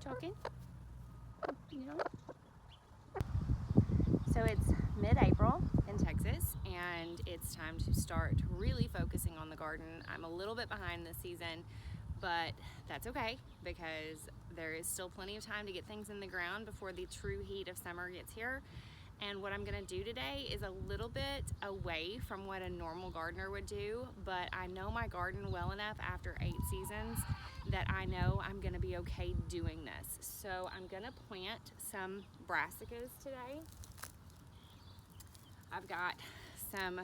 talking? You know? So it's mid-April in Texas, and it's time to start really focusing on the garden. I'm a little bit behind this season, but that's okay because there is still plenty of time to get things in the ground before the true heat of summer gets here. And what I'm gonna do today is a little bit away from what a normal gardener would do, but I know my garden well enough after 8 seasons that I know I'm gonna be okay doing this. So I'm gonna plant some brassicas today. I've got some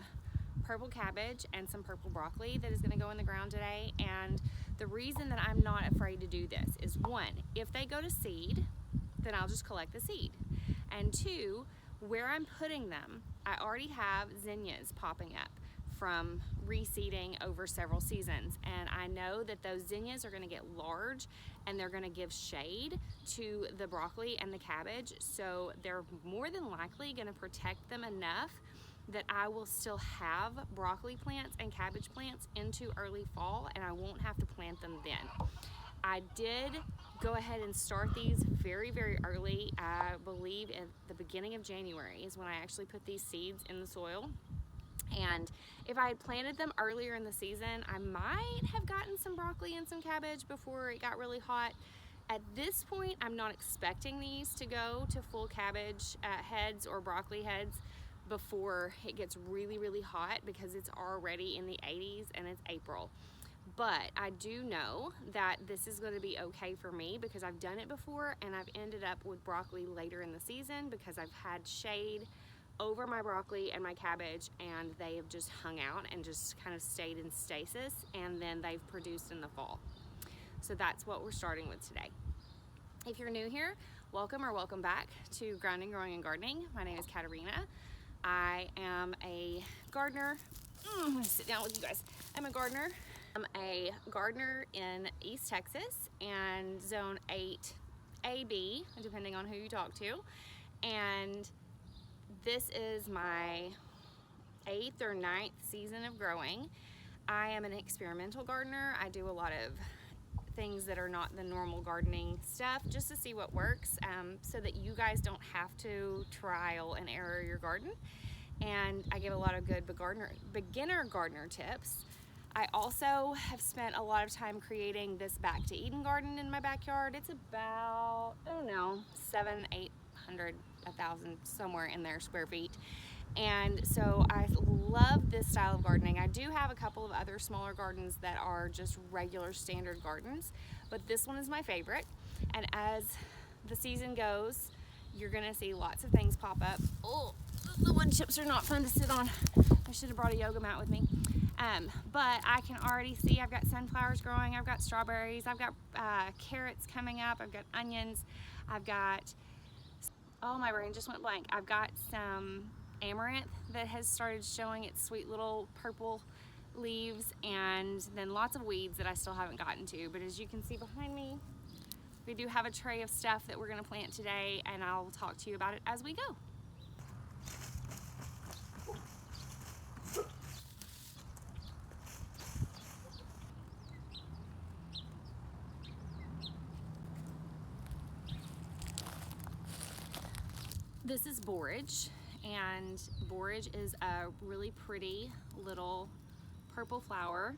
purple cabbage and some purple broccoli that is gonna go in the ground today. And the reason that I'm not afraid to do this is, one, if they go to seed, then I'll just collect the seed. And two, where I'm putting them, I already have zinnias popping up from reseeding over several seasons. And I know that those zinnias are gonna get large and they're gonna give shade to the broccoli and the cabbage. So they're more than likely gonna protect them enough that I will still have broccoli plants and cabbage plants into early fall, and I won't have to plant them then. I did go ahead and start these very, very early. I believe at the beginning of January is when I actually put these seeds in the soil. And if I had planted them earlier in the season, I might have gotten some broccoli and some cabbage before it got really hot. At this point, I'm not expecting these to go to full cabbage heads or broccoli heads before it gets really, really hot, because it's already in the 80s and it's April. But I do know that this is going to be okay for me because I've done it before, and I've ended up with broccoli later in the season because I've had shade over my broccoli and my cabbage, and they have just hung out and just kind of stayed in stasis, and then they've produced in the fall. So that's what we're starting with today. If you're new here, welcome or welcome back to Grounding, Growing, and Gardening. My name is Katarina. I am a gardener. I'm gonna sit down with you guys. I'm a gardener in East Texas and Zone 8AB, depending on who you talk to. And this is my 8th or 9th season of growing. I am an experimental gardener. I do a lot of things that are not the normal gardening stuff just to see what works, so that you guys don't have to trial and error your garden. And I give a lot of good beginner gardener tips. I also have spent a lot of time creating this Back to Eden garden in my backyard. It's about, I don't know, 700, 800, 1,000, somewhere in there square feet. And so I love this style of gardening. I do have a couple of other smaller gardens that are just regular standard gardens, but this one is my favorite. And as the season goes, you're gonna see lots of things pop up. Oh, the wood chips are not fun to sit on. I should have brought a yoga mat with me. But I can already see I've got sunflowers growing, I've got strawberries, I've got carrots coming up, I've got onions, I've got, oh, my brain just went blank. I've got some amaranth that has started showing its sweet little purple leaves, and then lots of weeds that I still haven't gotten to. But as you can see behind me, we do have a tray of stuff that we're gonna plant today, and I'll talk to you about it as we go. This is borage, and borage is a really pretty little purple flower.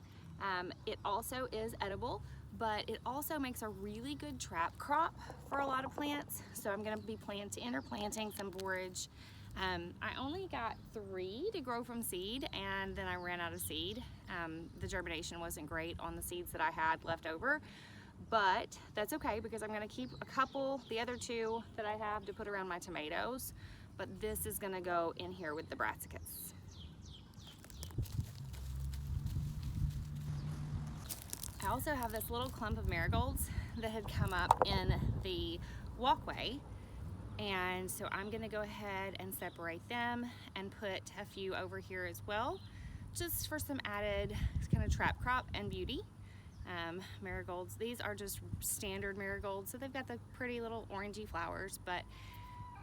It also is edible, but it also makes a really good trap crop for a lot of plants. So I'm gonna be interplanting some borage. I only got 3 to grow from seed, and then I ran out of seed. The germination wasn't great on the seeds that I had left over, but that's okay because I'm gonna keep a couple, the other 2 that I have, to put around my tomatoes, but this is gonna go in here with the brassicas. I also have this little clump of marigolds that had come up in the walkway, and so I'm gonna go ahead and separate them and put a few over here as well, just for some added kind of trap crop and beauty. Marigolds, these are just standard marigolds, so they've got the pretty little orangey flowers, but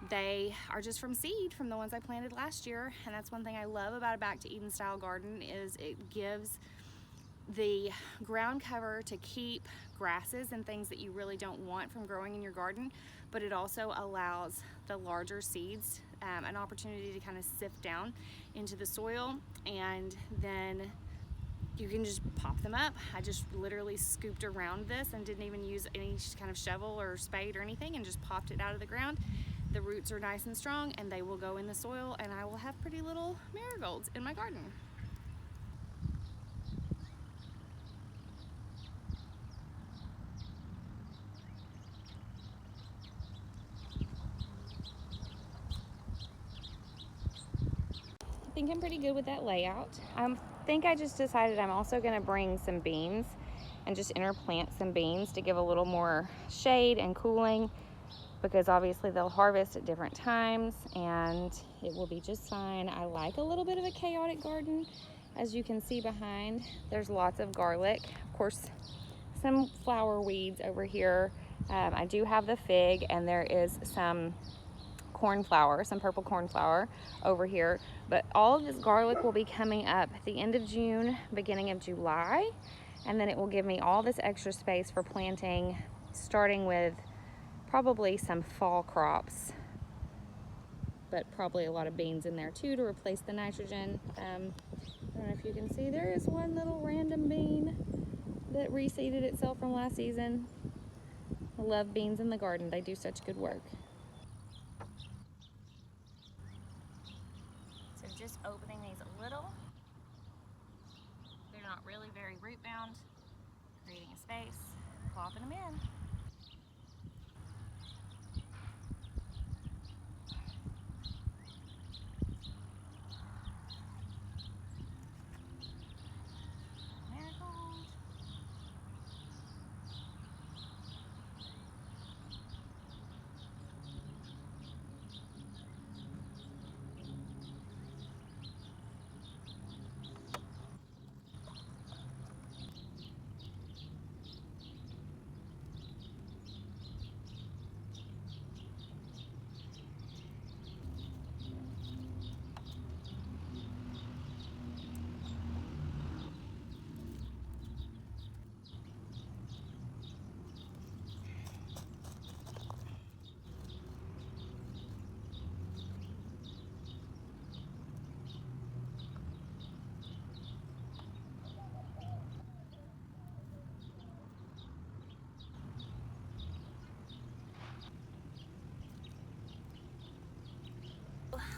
they are just from seed from the ones I planted last year. And that's one thing I love about a Back to Eden style garden, is it gives the ground cover to keep grasses and things that you really don't want from growing in your garden, but it also allows the larger seeds an opportunity to kind of sift down into the soil, and then you can just pop them up. I just literally scooped around this and didn't even use any kind of shovel or spade or anything, and just popped it out of the ground. The roots are nice and strong, and they will go in the soil, and I will have pretty little marigolds in my garden. I think I'm pretty good with that layout. I think I just decided I'm also going to bring some beans and just interplant some beans to give a little more shade and cooling, because obviously they'll harvest at different times and it will be just fine. I like a little bit of a chaotic garden. As you can see behind, there's lots of garlic. Of course, some flower weeds over here. I do have the fig, and there is some cornflower, some purple cornflower over here. But all of this garlic will be coming up at the end of June, beginning of July, and then it will give me all this extra space for planting, starting with probably some fall crops, but probably a lot of beans in there too to replace the nitrogen. I don't know if you can see, there is one little random bean that reseeded itself from last season. I love beans in the garden. They do such good work. So just opening these a little. They're not really very root bound. Creating a space, plopping them in.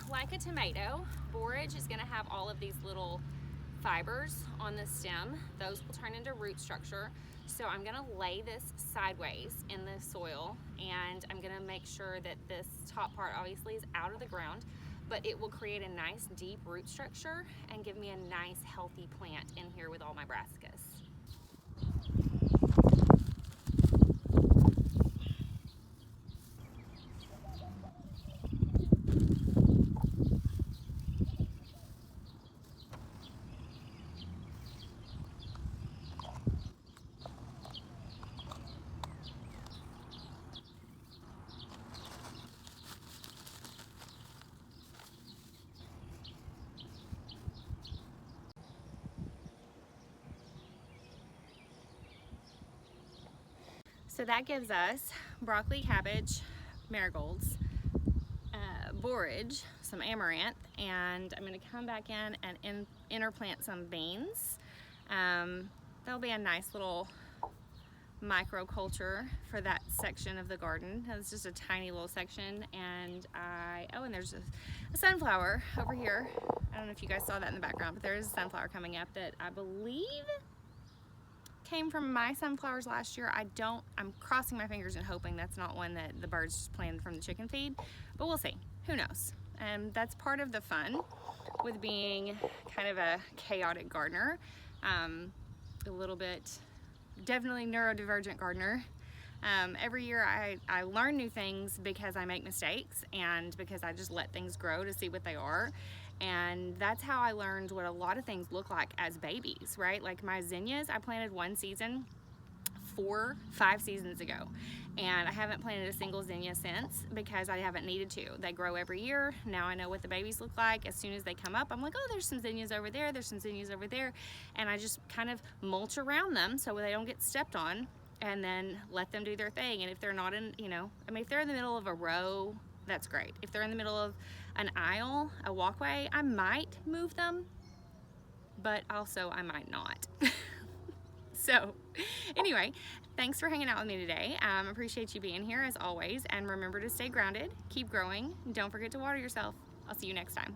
Like a tomato, borage is going to have all of these little fibers on the stem. Those will turn into root structure. So I'm going to lay this sideways in the soil, and I'm going to make sure that this top part obviously is out of the ground, but it will create a nice deep root structure and give me a nice healthy plant in here with all my brassicas. So that gives us broccoli, cabbage, marigolds, borage, some amaranth, and I'm going to come back in and interplant some beans. That'll be a nice little microculture for that section of the garden. It's just a tiny little section, and and there's a sunflower over here. I don't know if you guys saw that in the background, but there is a sunflower coming up that I believe came from my sunflowers last year. I'm crossing my fingers and hoping that's not one that the birds just planted from the chicken feed, but we'll see. Who knows? And that's part of the fun with being kind of a chaotic gardener. A little bit, definitely neurodivergent gardener. Every year I learn new things because I make mistakes and because I just let things grow to see what they are. And that's how I learned what a lot of things look like as babies, right? Like my zinnias, I planted one season 5 seasons ago, and I haven't planted a single zinnia since because I haven't needed to. They grow every year. Now I know what the babies look like. As soon as they come up, I'm like, oh, there's some zinnias over there, there's some zinnias over there, and I just kind of mulch around them so they don't get stepped on, and then let them do their thing. And if they're not in, I mean, if they're in the middle of a row, that's great. If they're in the middle of an aisle, a walkway, I might move them, but also I might not. So anyway, thanks for hanging out with me today. Appreciate you being here as always, and remember to stay grounded, keep growing, don't forget to water yourself. I'll see you next time.